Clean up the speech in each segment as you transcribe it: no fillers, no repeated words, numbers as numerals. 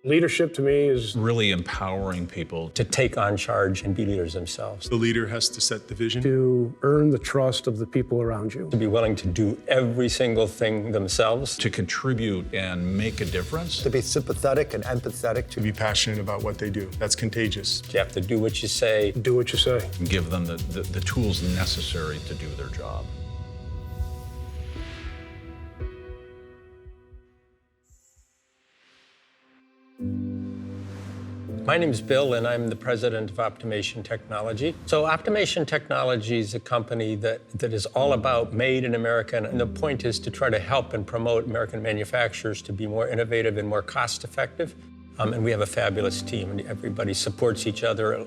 Leadership to me is really empowering people to take on charge and be leaders themselves. The leader has to set the vision. to earn the trust of the people around you. To be willing to do every single thing themselves. to contribute and make a difference. To be sympathetic and empathetic. To be passionate about what they do. That's contagious. You have to do what you say. Do what you say. And give them the tools necessary to do their job. My name is Bill, and I'm the president of Optimation Technology. So Optimation Technology is a company that is all about made in America, and the point is to try to help and promote American manufacturers to be more innovative and more cost-effective. And we have a fabulous team, and everybody supports each other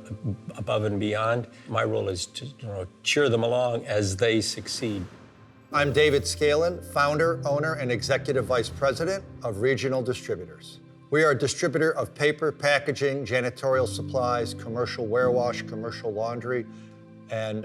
above and beyond. My role is to cheer them along as they succeed. I'm David Scalin, founder, owner, and executive vice president of Regional Distributors. We are a distributor of paper, packaging, janitorial supplies, commercial warewash, commercial laundry, and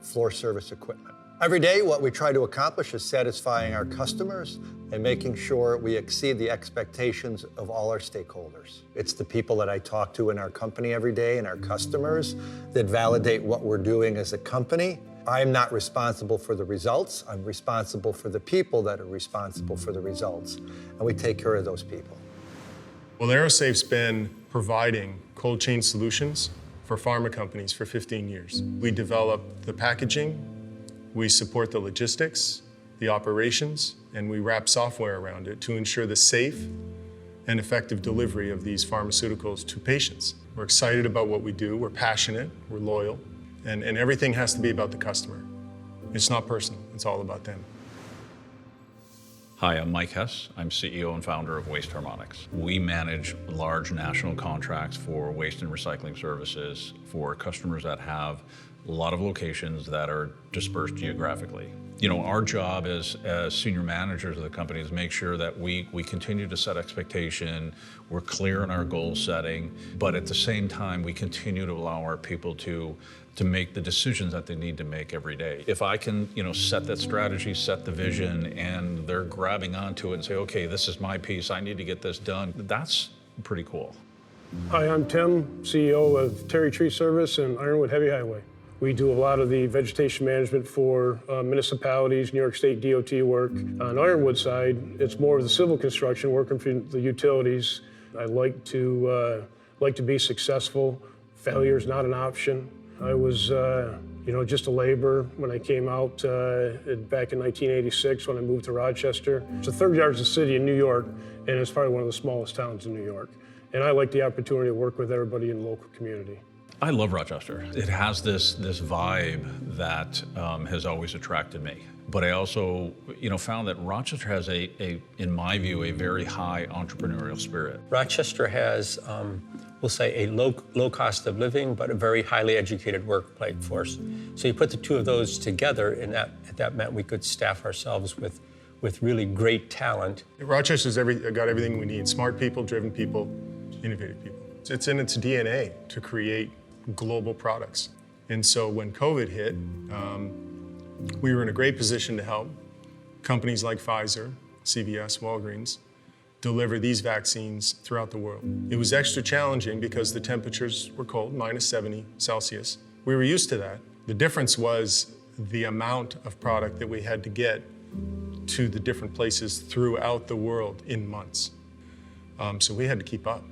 floor service equipment. Every day, what we try to accomplish is satisfying our customers and making sure we exceed the expectations of all our stakeholders. It's the people that I talk to in our company every day and our customers that validate what we're doing as a company. I'm not responsible for the results. I'm responsible for the people that are responsible for the results, and we take care of those people. Well, AeroSafe's been providing cold chain solutions for pharma companies for 15 years. We develop the packaging, we support the logistics, the operations, and we wrap software around it to ensure the safe and effective delivery of these pharmaceuticals to patients. We're excited about what we do, we're passionate, we're loyal, and everything has to be about the customer. It's not personal, it's all about them. Hi, I'm Mike Hess. I'm CEO and founder of Waste Harmonics. We manage large national contracts for waste and recycling services for customers that have a lot of locations that are dispersed geographically. You know, our job as senior managers of the company is make sure that we continue to set expectation, we're clear in our goal setting, but at the same time, we continue to allow our people to make the decisions that they need to make every day. If I can, set that strategy, set the vision, and they're grabbing onto it and say, okay, this is my piece, I need to get this done, that's pretty cool. Hi, I'm Tim, CEO of Terry Tree Service and Ironwood Heavy Highway. We do a lot of the vegetation management for municipalities, New York State DOT work. On Ironwood side, it's more of the civil construction, working for the utilities. I like to be successful. Failure is not an option. I was, just a laborer when I came out back in 1986 when I moved to Rochester. It's the third largest city in New York, and it's probably one of the smallest towns in New York. And I like the opportunity to work with everybody in the local community. I love Rochester. It has this vibe that has always attracted me. But I also, found that Rochester has in my view, a very high entrepreneurial spirit. Rochester has, we'll say, a low cost of living, but a very highly educated workforce. So you put the two of those together, and that meant we could staff ourselves with really great talent. Rochester's got everything we need: smart people, driven people, innovative people. It's in its DNA to create global products. And so when COVID hit, we were in a great position to help companies like Pfizer, CVS, Walgreens, deliver these vaccines throughout the world. It was extra challenging because the temperatures were cold, -70 Celsius. We were used to that. The difference was the amount of product that we had to get to the different places throughout the world in months. So we had to keep up.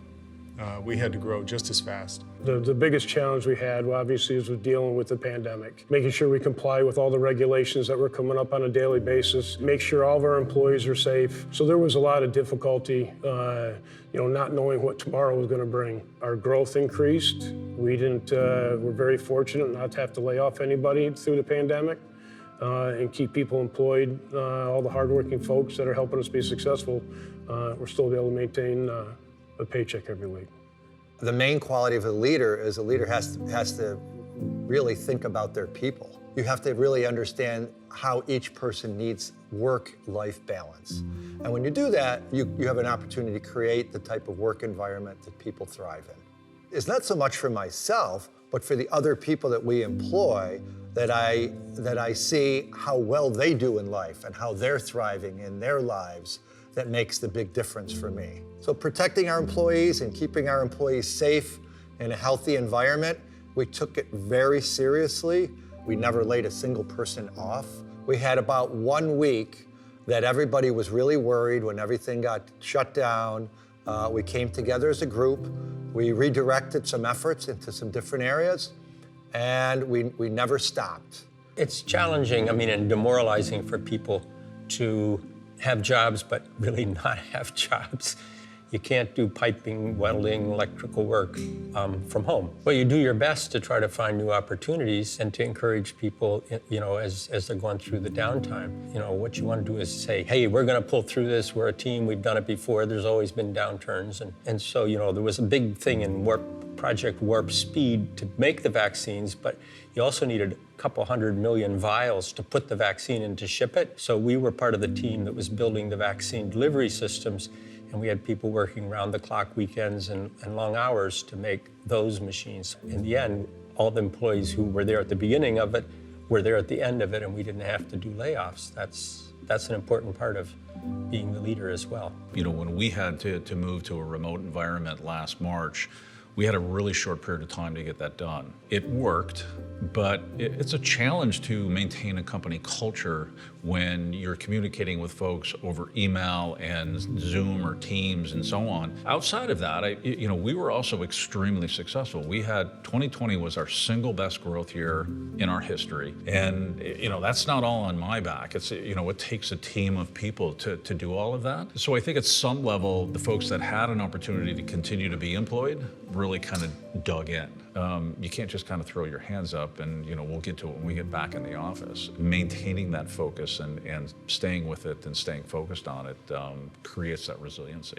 We had to grow just as fast. The biggest challenge we had, obviously, was dealing with the pandemic, making sure we comply with all the regulations that were coming up on a daily basis, make sure all of our employees are safe. So there was a lot of difficulty, not knowing what tomorrow was going to bring. Our growth increased. We're very fortunate not to have to lay off anybody through the pandemic and keep people employed. All the hardworking folks that are helping us be successful, we're still able to maintain a paycheck every week. The main quality of a leader is a leader has to really think about their people. You have to really understand how each person needs work-life balance. And when you do that, you have an opportunity to create the type of work environment that people thrive in. It's not so much for myself, but for the other people that we employ, that I see how well they do in life and how they're thriving in their lives, that makes the big difference for me. So protecting our employees and keeping our employees safe in a healthy environment, we took it very seriously. We never laid a single person off. We had about 1 week that everybody was really worried when everything got shut down. We came together as a group. We redirected some efforts into some different areas, and we never stopped. It's challenging, and demoralizing for people to have jobs but really not have jobs. You can't do piping, welding, electrical work from home. But you do your best to try to find new opportunities and to encourage people, as they're going through the downtime. What you want to do is say, hey, we're going to pull through this. We're a team. We've done it before. There's always been downturns. And so, there was a big thing in Project Warp Speed to make the vaccines, but you also needed a couple 100 million vials to put the vaccine in to ship it. So we were part of the team that was building the vaccine delivery systems, and we had people working round the clock weekends and long hours to make those machines. In the end, all the employees who were there at the beginning of it were there at the end of it, and we didn't have to do layoffs. That's an important part of being the leader as well. When we had to move to a remote environment last March, we had a really short period of time to get that done. It worked, but it's a challenge to maintain a company culture when you're communicating with folks over email and Zoom or Teams and so on. Outside of that, we were also extremely successful. 2020 was our single best growth year in our history. And, that's not all on my back. It takes a team of people to do all of that. So I think at some level, the folks that had an opportunity to continue to be employed really kind of dug in. You can't just kind of throw your hands up and, we'll get to it when we get back in the office. Maintaining that focus and staying with it and staying focused on it creates that resiliency.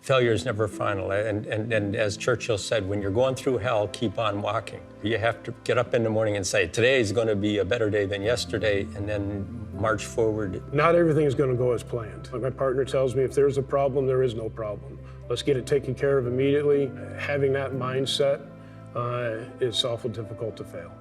Failure is never final. And as Churchill said, when you're going through hell, keep on walking. You have to get up in the morning and say, today is going to be a better day than yesterday, and then march forward. Not everything is going to go as planned. Like my partner tells me, if there's a problem, there is no problem. Let's get it taken care of immediately. Having that mindset, it's awful difficult to fail.